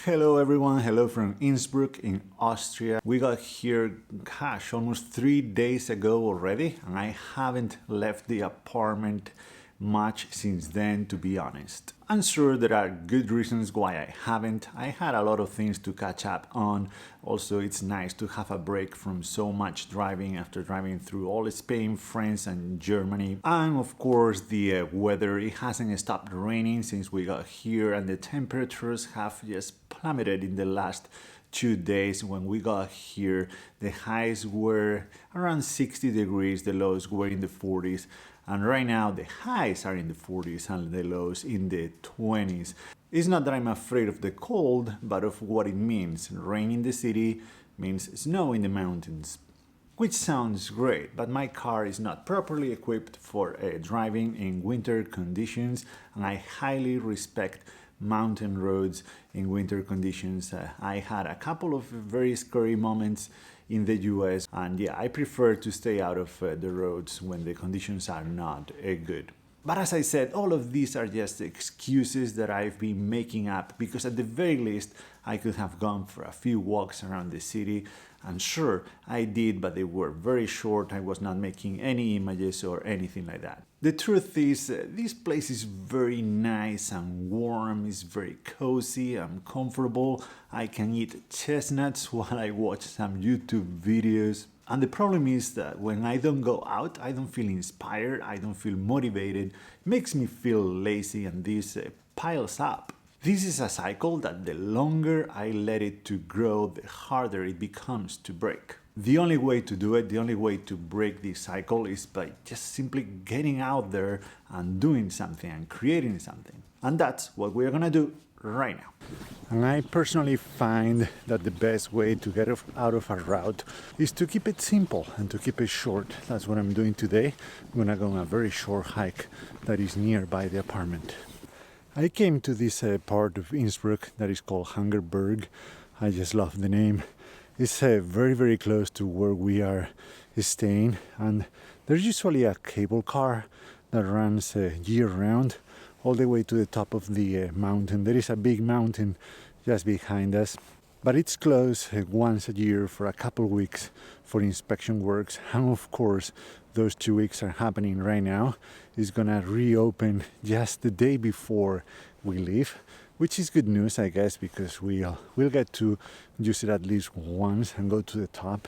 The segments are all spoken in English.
Hello everyone, hello from Innsbruck in Austria. We got here, almost 3 days ago already, and I haven't left the apartment much since then, to be honest. I'm sure there are good reasons why I haven't. I had a lot of things to catch up on. Also, it's nice to have a break from so much driving after driving through all Spain, France and Germany. And of course the weather, it hasn't stopped raining since we got here, and the temperatures have just plummeted in the last 2 days. When we got here, the highs were around 60 degrees, the lows were in the 40s. And right now the highs are in the 40s and the lows in the 20s. It's not that I'm afraid of the cold, but of what it means. Rain in the city means snow in the mountains, which sounds great, but my car is not properly equipped for driving in winter conditions, and I highly respect mountain roads in winter conditions. I had a couple of very scary moments in the US, and yeah, I prefer to stay out of the roads when the conditions are not good. But as I said, all of these are just excuses that I've been making up, because at the very least I could have gone for a few walks around the city, and sure, I did, but they were very short. I was not making any images or anything like that. The truth is, this place is very nice and warm, it's very cozy, I'm comfortable, I can eat chestnuts while I watch some YouTube videos. And the problem is that when I don't go out, I don't feel inspired, I don't feel motivated, it makes me feel lazy, and this piles up. This is a cycle that the longer I let it to grow, the harder it becomes to break. The only way to do it, the only way to break this cycle is by just simply getting out there and doing something and creating something. And that's what we're gonna do right now. And I personally find that the best way to get out of a route is to keep it simple and to keep it short. That's what I'm doing today. I'm gonna go on a very short hike that is nearby the apartment. I came to this part of Innsbruck that is called Hungerberg. I just love the name. It's very, very close to where we are staying, and there's usually a cable car that runs year-round all the way to the top of the mountain. There is a big mountain just behind us, but it's closed once a year for a couple of weeks for inspection works, and of course those 2 weeks are happening right now. It's gonna reopen just the day before we leave, which is good news, I guess, because we'll get to use it at least once and go to the top.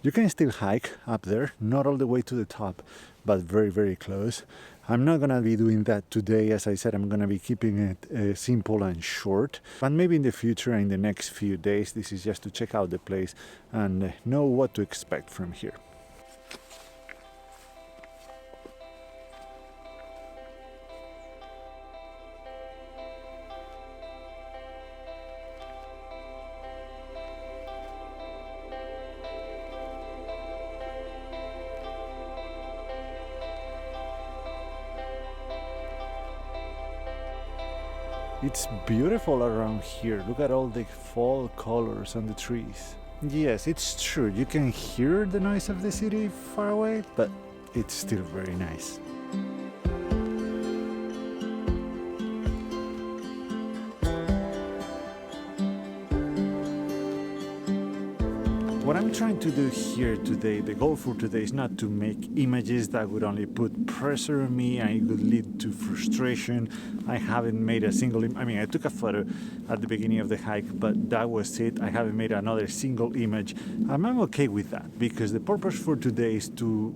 You can still hike up there, not all the way to the top, but very, very close. I'm not gonna be doing that today. As I said, I'm gonna be keeping it simple and short, but maybe in the future, in the next few days. This is just to check out the place and know what to expect from here. It's beautiful around here. Look at all the fall colors on the trees. Yes, it's true. You can hear the noise of the city far away, but it's still very nice. What I'm trying to do here today, the goal for today, is not to make images that would only put pressure on me and it could lead to frustration. I haven't made a single, I took a photo at the beginning of the hike, but that was it. I haven't made another single image. I'm okay with that, because the purpose for today is to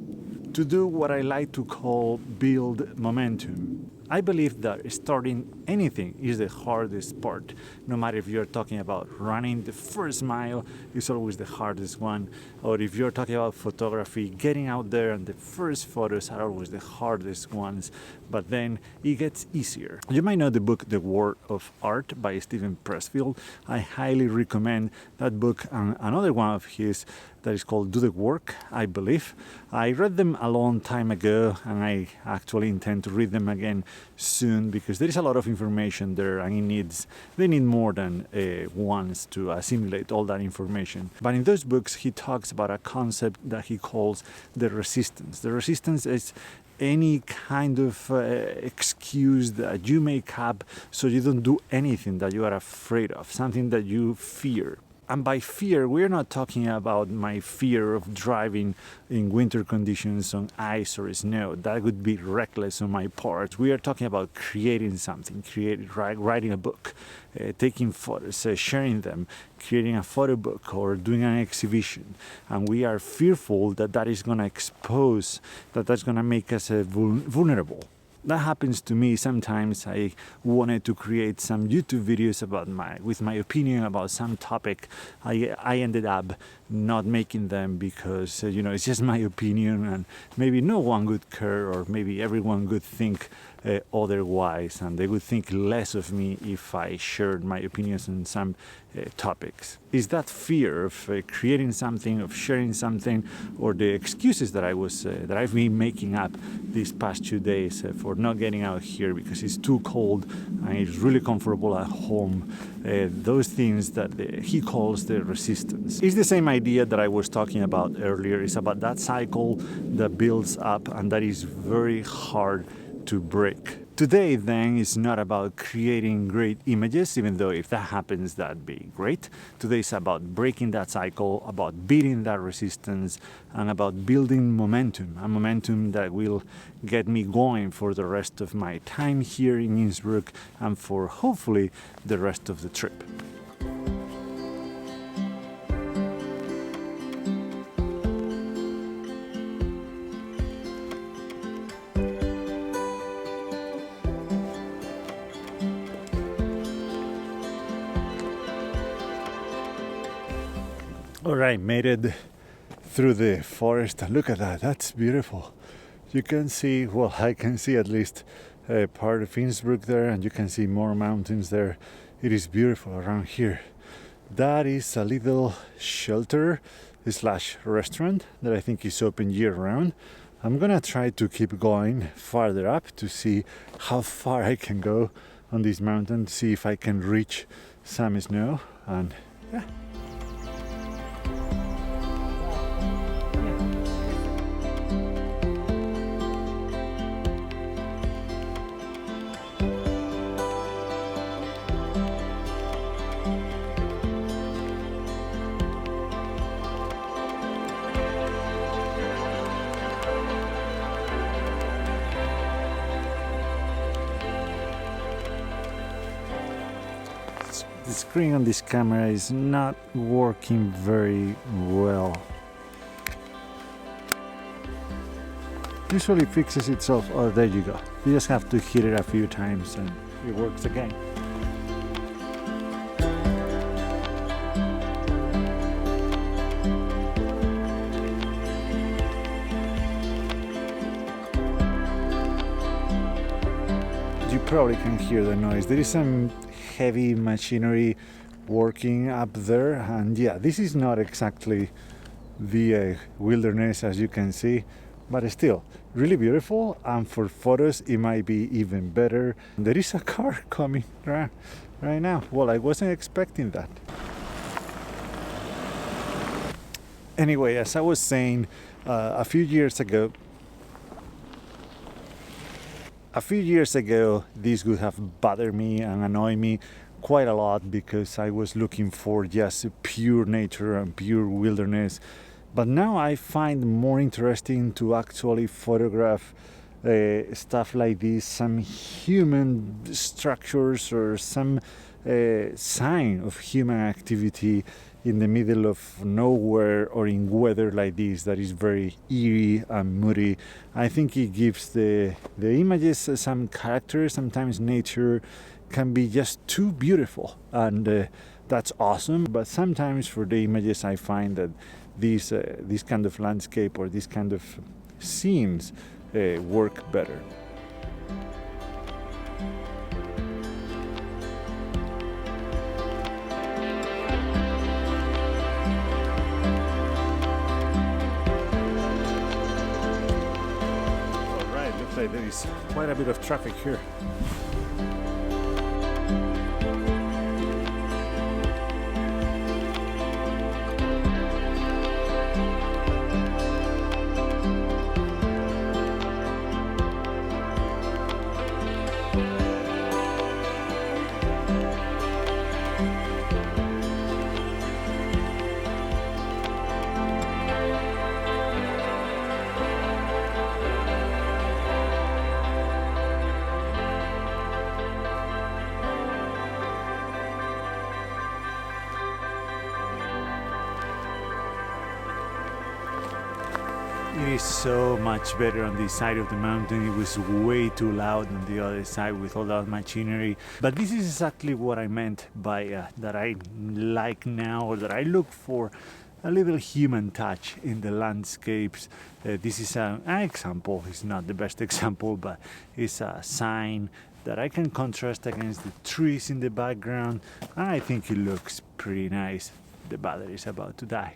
do what I like to call build momentum. I believe that starting anything is the hardest part. No matter if you're talking about running, the first mile is always the hardest one. Or if you're talking about photography, getting out there and the first photos are always the hardest ones. But then it gets easier. You might know the book The War of Art by Steven Pressfield. I highly recommend that book and another one of his that is called Do the Work, I believe. I read them a long time ago, and I actually intend to read them again soon, because there is a lot of information there, and they need more than once to assimilate all that information. But in those books he talks about a concept that he calls the resistance. The resistance is any kind of excuse that you make up so you don't do anything that you are afraid of, something that you fear. And by fear, we're not talking about my fear of driving in winter conditions on ice or snow. That would be reckless on my part. We are talking about creating something, writing a book, taking photos, sharing them, creating a photo book or doing an exhibition. And we are fearful that that is going to expose, that's going to make us vulnerable. That happens to me sometimes. I wanted to create some YouTube videos with my opinion about some topic. I ended up not making them because it's just my opinion, and maybe no one would care, or maybe everyone would think otherwise, and they would think less of me if I shared my opinions on some topics. Is that fear of creating something, of sharing something, or the excuses that I've been making up these past 2 days for not getting out here because it's too cold and it's really comfortable at home? Those things that he calls the resistance. It's the same idea that I was talking about earlier. It's about that cycle that builds up and that is very hard to break. Today then is not about creating great images, even though if that happens, that'd be great. Today is about breaking that cycle, about beating that resistance, and about building momentum, a momentum that will get me going for the rest of my time here in Innsbruck and for hopefully the rest of the trip. All right, made it through the forest. Look at that, that's beautiful. You can see, well, I can see at least part of Innsbruck there, and you can see more mountains there. It is beautiful around here. That is a little shelter / restaurant that I think is open year round. I'm gonna try to keep going farther up to see how far I can go on this mountain, see if I can reach some snow, and yeah. The screen on this camera is not working very well. Usually fixes itself. Oh, there you go. You just have to hit it a few times and it works again. You probably can hear the noise. There is some heavy machinery working up there, and yeah, this is not exactly the wilderness as you can see, but still really beautiful, and for photos it might be even better. There is a car coming right now. Well, I wasn't expecting that. Anyway, as I was saying, a few years ago, this would have bothered me and annoyed me quite a lot because I was looking for just pure nature and pure wilderness. But now I find more interesting to actually photograph stuff like this, some human structures or some sign of human activity in the middle of nowhere or in weather like this that is very eerie and moody. I think it gives the images some character. Sometimes nature can be just too beautiful, and that's awesome. But sometimes for the images I find that this kind of landscape or this kind of scenes work better. There is quite a bit of traffic here. is so much better on this side of the mountain. It was way too loud on the other side with all that machinery. But this is exactly what I meant by that I like now, or that I look for a little human touch in the landscapes. This is an example. It's not the best example, but it's a sign that I can contrast against the trees in the background. I think it looks pretty nice. The battery is about to die.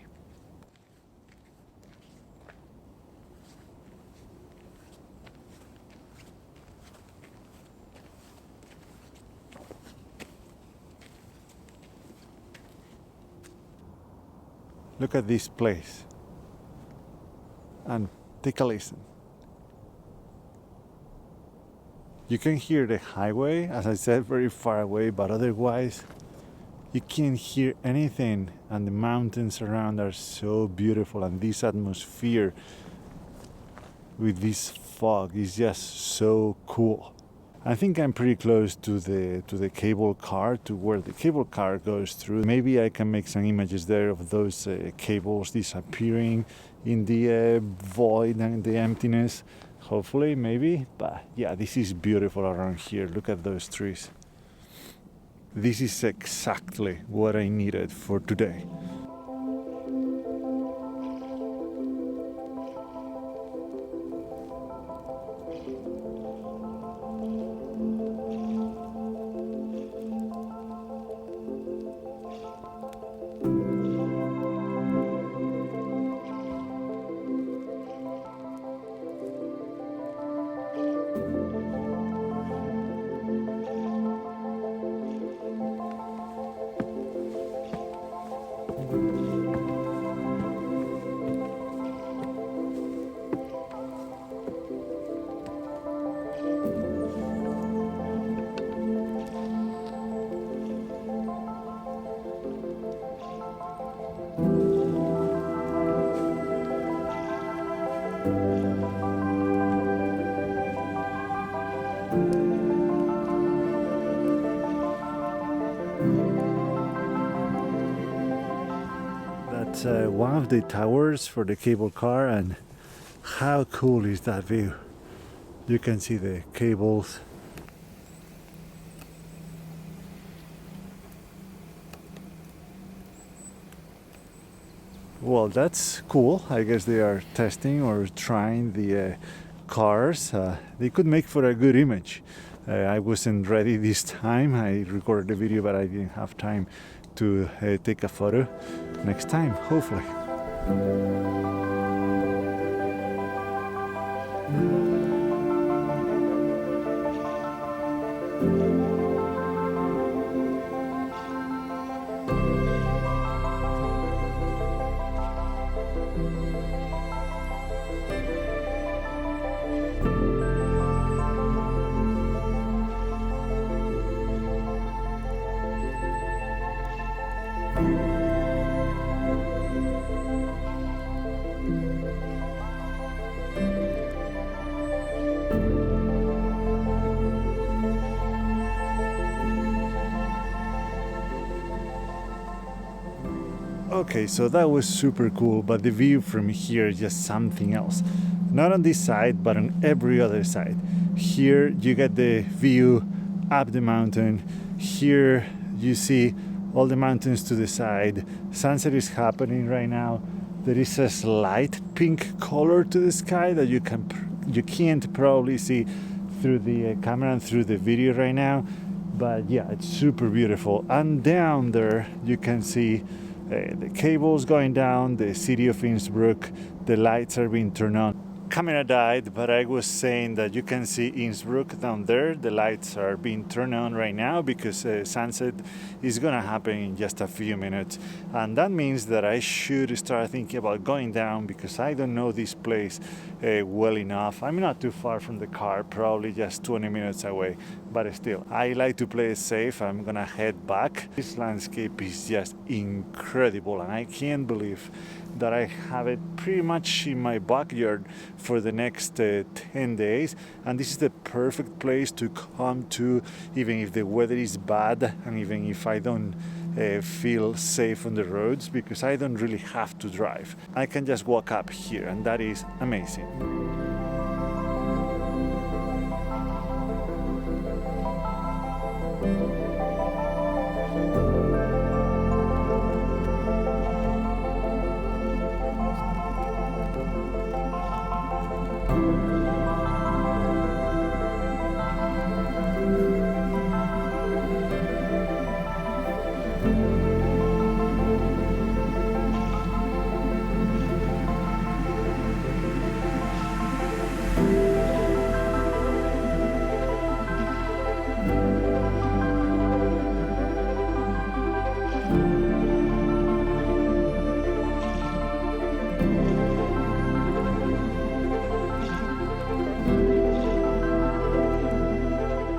Look at this place and take a listen. You can hear the highway, as I said, very far away, but otherwise you can't hear anything, and the mountains around are so beautiful, and this atmosphere with this fog is just so cool. I think I'm pretty close to the cable car, to where the cable car goes through. Maybe I can make some images there of those cables disappearing in the void and the emptiness. Hopefully, maybe. But yeah, this is beautiful around here. Look at those trees. This is exactly what I needed for today. That's one of the towers for the cable car, and how cool is that view? You can see the cables. Well, that's cool. I guess they are testing or trying the cars. They could make for a good image. I wasn't ready this time. I recorded the video, but I didn't have time to take a photo. Next time, hopefully. Okay, so that was super cool, but the view from here is just something else. Not on this side, but on every other side. Here you get the view up the mountain. Here you see all the mountains to the side. Sunset is happening right now. There is a slight pink color to the sky that you can't probably see through the camera and through the video right now. But yeah, it's super beautiful. And down there you can see the cables going down, the city of Innsbruck, the lights are being turned on. Camera died, but I was saying that you can see Innsbruck down there. The lights are being turned on right now because sunset is gonna happen in just a few minutes, and that means that I should start thinking about going down because I don't know this place well enough. I'm not too far from the car, probably just 20 minutes away, but still, I like to play it safe. I'm gonna head back. This landscape is just incredible, and I can't believe that I have it pretty much in my backyard for the next 10 days, and this is the perfect place to come to, even if the weather is bad and even if I don't feel safe on the roads because I don't really have to drive. I can just walk up here, and that is amazing.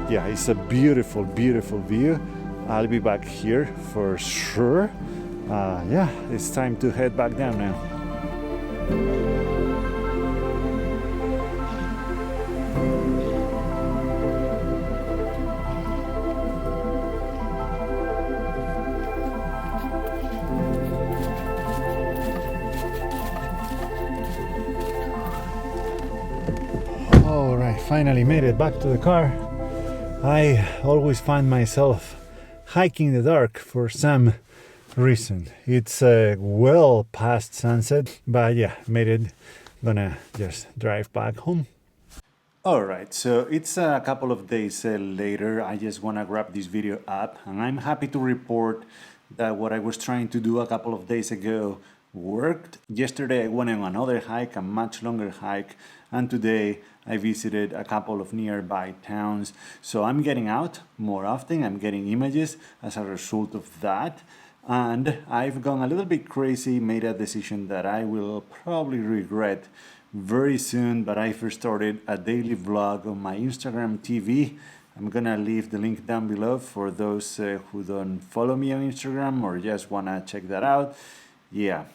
Yeah, it's a beautiful, beautiful view. I'll be back here for sure. Yeah, it's time to head back down now. All right, finally made it back to the car. I always find myself hiking in the dark for some reason. It's well past sunset, but yeah, made it. Gonna just drive back home. Alright, so it's a couple of days later. I just want to wrap this video up, and I'm happy to report that what I was trying to do a couple of days ago worked. Yesterday I went on another hike, a much longer hike, and today I visited a couple of nearby towns. So I'm getting out more often, I'm getting images as a result of that. And I've gone a little bit crazy, made a decision that I will probably regret very soon, but I first started a daily vlog on my Instagram TV. I'm gonna leave the link down below for those who don't follow me on Instagram or just wanna check that out. Yeah.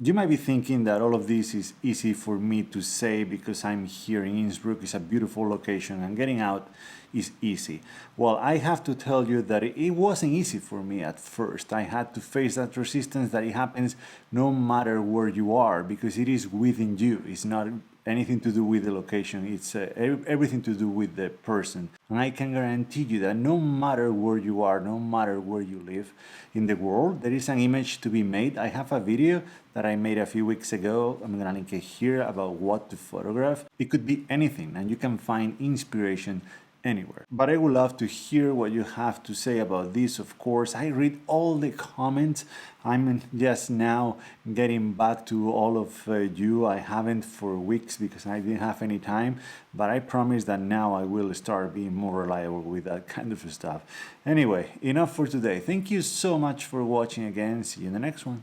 You might be thinking that all of this is easy for me to say because I'm here in Innsbruck. It's a beautiful location and getting out is easy. Well, I have to tell you that it wasn't easy for me at first. I had to face that resistance that it happens no matter where you are because it is within you. It's not anything to do with the location. It's everything to do with the person. And I can guarantee you that no matter where you are, no matter where you live in the world, there is an image to be made. I have a video that I made a few weeks ago. I'm gonna link it here about what to photograph. It could be anything, and you can find inspiration anywhere. But I would love to hear what you have to say about this. Of course, I read all the comments. I'm just now getting back to all of you. I haven't for weeks because I didn't have any time, but I promise that now I will start being more reliable with that kind of stuff. Anyway, enough for today. Thank you so much for watching again. See you in the next one.